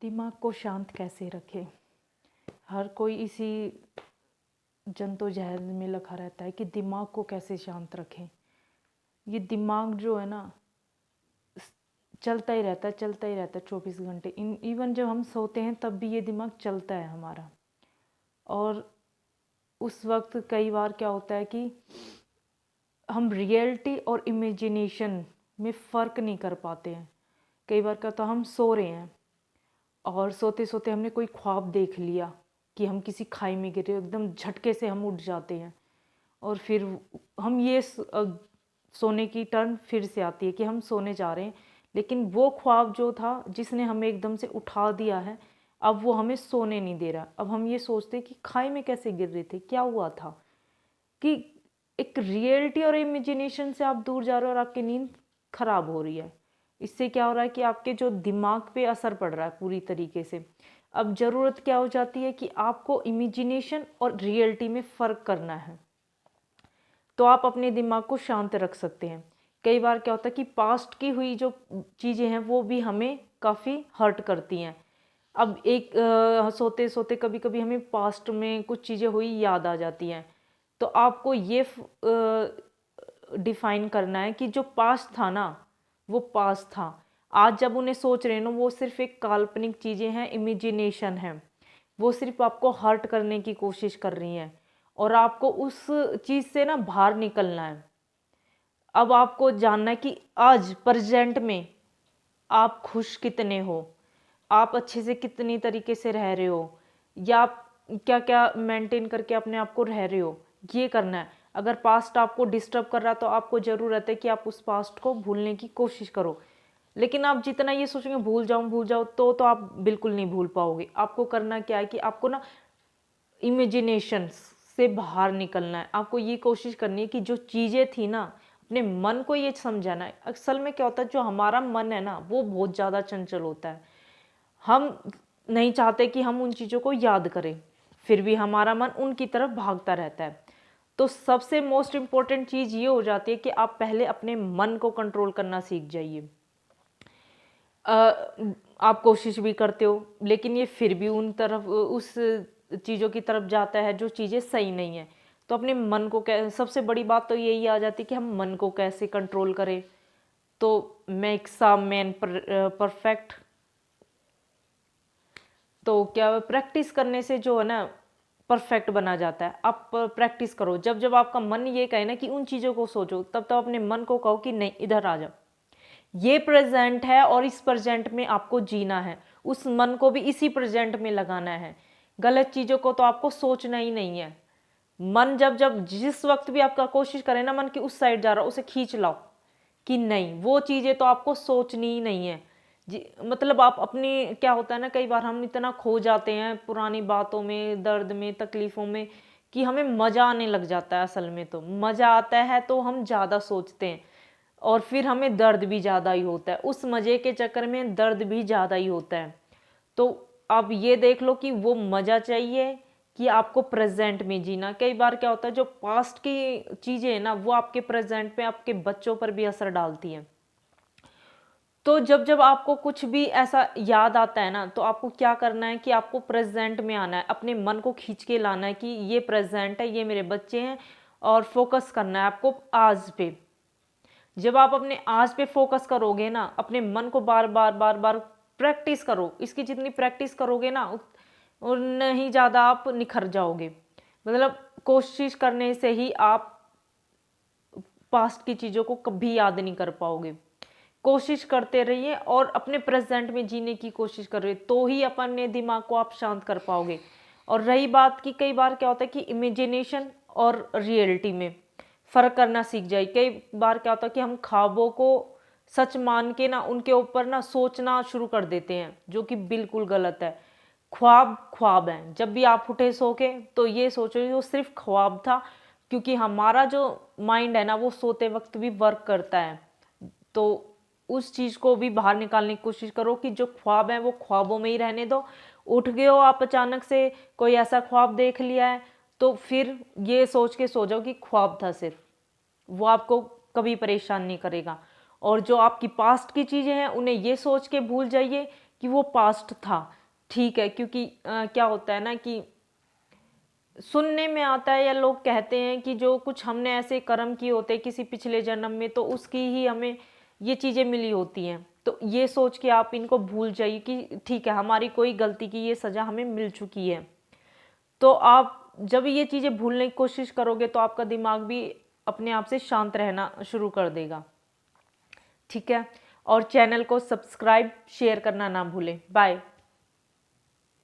दिमाग को शांत कैसे रखें। हर कोई इसी जद्दोजहद में लगा रहता है कि दिमाग को कैसे शांत रखें। ये दिमाग जो है ना, चलता ही रहता है, चलता ही रहता है 24 घंटे। इवन जब हम सोते हैं तब भी ये दिमाग चलता है हमारा। और उस वक्त कई बार क्या होता है कि हम रियलिटी और इमेजिनेशन में फ़र्क नहीं कर पाते हैं। कई बार क्या होता है, हम सो रहे हैं और सोते सोते हमने कोई ख्वाब देख लिया कि हम किसी खाई में गिरे, एकदम झटके से हम उठ जाते हैं। और फिर हम सोने की टर्न फिर से आती है कि हम सोने जा रहे हैं, लेकिन वो ख्वाब जो था जिसने हमें एकदम से उठा दिया है, अब वो हमें सोने नहीं दे रहा। अब हम ये सोचते हैं कि खाई में कैसे गिर रहे थे, क्या हुआ था। कि एक रियलिटी और इमेजिनेशन से आप दूर जा रहे हो और आपकी नींद खराब हो रही है। इससे क्या हो रहा है कि आपके जो दिमाग पे असर पड़ रहा है पूरी तरीके से। अब ज़रूरत क्या हो जाती है कि आपको इमेजिनेशन और रियलिटी में फ़र्क करना है, तो आप अपने दिमाग को शांत रख सकते हैं। कई बार क्या होता है कि पास्ट की हुई जो चीज़ें हैं वो भी हमें काफ़ी हर्ट करती हैं। अब सोते सोते कभी कभी हमें पास्ट में कुछ चीज़ें हुई याद आ जाती हैं, तो आपको ये डिफाइन करना है कि जो पास्ट था ना, वो पास्ट था। आज जब उन्हें सोच रहे हैं ना, वो सिर्फ एक काल्पनिक चीज़ें हैं, इमेजिनेशन है। वो सिर्फ आपको हर्ट करने की कोशिश कर रही हैं और आपको उस चीज़ से ना बाहर निकलना है। अब आपको जानना है कि आज प्रेजेंट में आप खुश कितने हो, आप अच्छे से कितनी तरीके से रह रहे हो, या आप क्या क्या मेंटेन करके अपने आप को रह रहे हो, ये करना है। अगर पास्ट आपको डिस्टर्ब कर रहा है तो आपको ज़रूरत है कि आप उस पास्ट को भूलने की कोशिश करो। लेकिन आप जितना ये सोचेंगे भूल जाऊँ तो आप बिल्कुल नहीं भूल पाओगे। आपको करना क्या है कि आपको ना इमेजिनेशन से बाहर निकलना है। आपको ये कोशिश करनी है कि जो चीज़ें थी ना, अपने मन को ये समझाना है। असल में क्या होता है, जो हमारा मन है ना, वो बहुत ज़्यादा चंचल होता है। हम नहीं चाहते कि हम उन चीज़ों को याद करें, फिर भी हमारा मन उनकी तरफ भागता रहता है। तो सबसे मोस्ट इम्पॉर्टेंट चीज़ ये हो जाती है कि आप पहले अपने मन को कंट्रोल करना सीख जाइए। आप कोशिश भी करते हो, लेकिन ये फिर भी उस चीज़ों की तरफ जाता है जो चीज़ें सही नहीं है। तो अपने मन को सबसे बड़ी बात तो यही आ जाती है कि हम मन को कैसे कंट्रोल करें। तो मेक्स अ मैन परफेक्ट। तो क्या प्रैक्टिस करने से जो है ना, परफेक्ट बना जाता है। आप प्रैक्टिस करो, जब जब आपका मन ये कहे ना कि उन चीज़ों को सोचो, तब तब अपने मन को कहो कि नहीं, इधर आ जाओ, ये प्रेजेंट है और इस प्रेजेंट में आपको जीना है। उस मन को भी इसी प्रेजेंट में लगाना है। गलत चीज़ों को तो आपको सोचना ही नहीं है। मन जब जब जिस वक्त भी आपका कोशिश करे ना मन की उस साइड जा रहा हो, उसे खींच लाओ कि नहीं, वो चीज़ें तो आपको सोचनी ही नहीं है। मतलब आप अपनी, क्या होता है ना, कई बार हम इतना खो जाते हैं पुरानी बातों में, दर्द में, तकलीफ़ों में, कि हमें मज़ा आने लग जाता है। असल में तो मज़ा आता है तो हम ज़्यादा सोचते हैं और फिर हमें दर्द भी ज़्यादा ही होता है। उस मज़े के चक्कर में दर्द भी ज़्यादा ही होता है। तो आप ये देख लो कि वो मज़ा चाहिए कि आपको प्रेजेंट में जीना। कई बार क्या होता है, जो पास्ट की चीज़ें हैं ना, वो आपके प्रेजेंट में, आपके बच्चों पर भी असर डालती हैं। तो जब जब आपको कुछ भी ऐसा याद आता है ना, तो आपको क्या करना है कि आपको प्रेजेंट में आना है, अपने मन को खींच के लाना है कि ये प्रेजेंट है, ये मेरे बच्चे हैं, और फोकस करना है आपको आज पे। जब आप अपने आज पे फोकस करोगे ना, अपने मन को बार बार बार बार प्रैक्टिस करो, इसकी जितनी प्रैक्टिस करोगे ना, उतना ही ज़्यादा आप निखर जाओगे। मतलब कोशिश करने से ही आप पास्ट की चीज़ों को कभी याद नहीं कर पाओगे। कोशिश करते रहिए और अपने प्रेजेंट में जीने की कोशिश कर रहे हो, तो ही अपने दिमाग को आप शांत कर पाओगे। और रही बात कि कई बार क्या होता है कि इमेजिनेशन और रियलिटी में फ़र्क करना सीख जाए। कई बार क्या होता है कि हम ख्वाबों को सच मान के ना उनके ऊपर ना सोचना शुरू कर देते हैं, जो कि बिल्कुल गलत है। ख्वाब ख्वाब हैं। जब भी आप उठे सो के, तो ये सोचो कि वो सिर्फ ख्वाब था, क्योंकि हमारा जो माइंड है ना, वो सोते वक्त भी वर्क करता है। तो उस चीज़ को भी बाहर निकालने की कोशिश करो कि जो ख्वाब है वो ख्वाबों में ही रहने दो। उठ गए हो आप, अचानक से कोई ऐसा ख्वाब देख लिया है, तो फिर ये सोच के सो जाओ कि ख्वाब था सिर्फ, वो आपको कभी परेशान नहीं करेगा। और जो आपकी पास्ट की चीज़ें हैं, उन्हें ये सोच के भूल जाइए कि वो पास्ट था, ठीक है। क्योंकि क्या होता है ना कि सुनने में आता है या लोग कहते हैं कि जो कुछ हमने ऐसे कर्म किए होते हैं किसी पिछले जन्म में, तो उसकी ही हमें ये चीज़ें मिली होती हैं। तो ये सोच के आप इनको भूल जाइए कि ठीक है, हमारी कोई गलती की ये सज़ा हमें मिल चुकी है। तो आप जब ये चीज़ें भूलने की कोशिश करोगे तो आपका दिमाग भी अपने आप से शांत रहना शुरू कर देगा, ठीक है। और चैनल को सब्सक्राइब शेयर करना ना भूलें। बाय।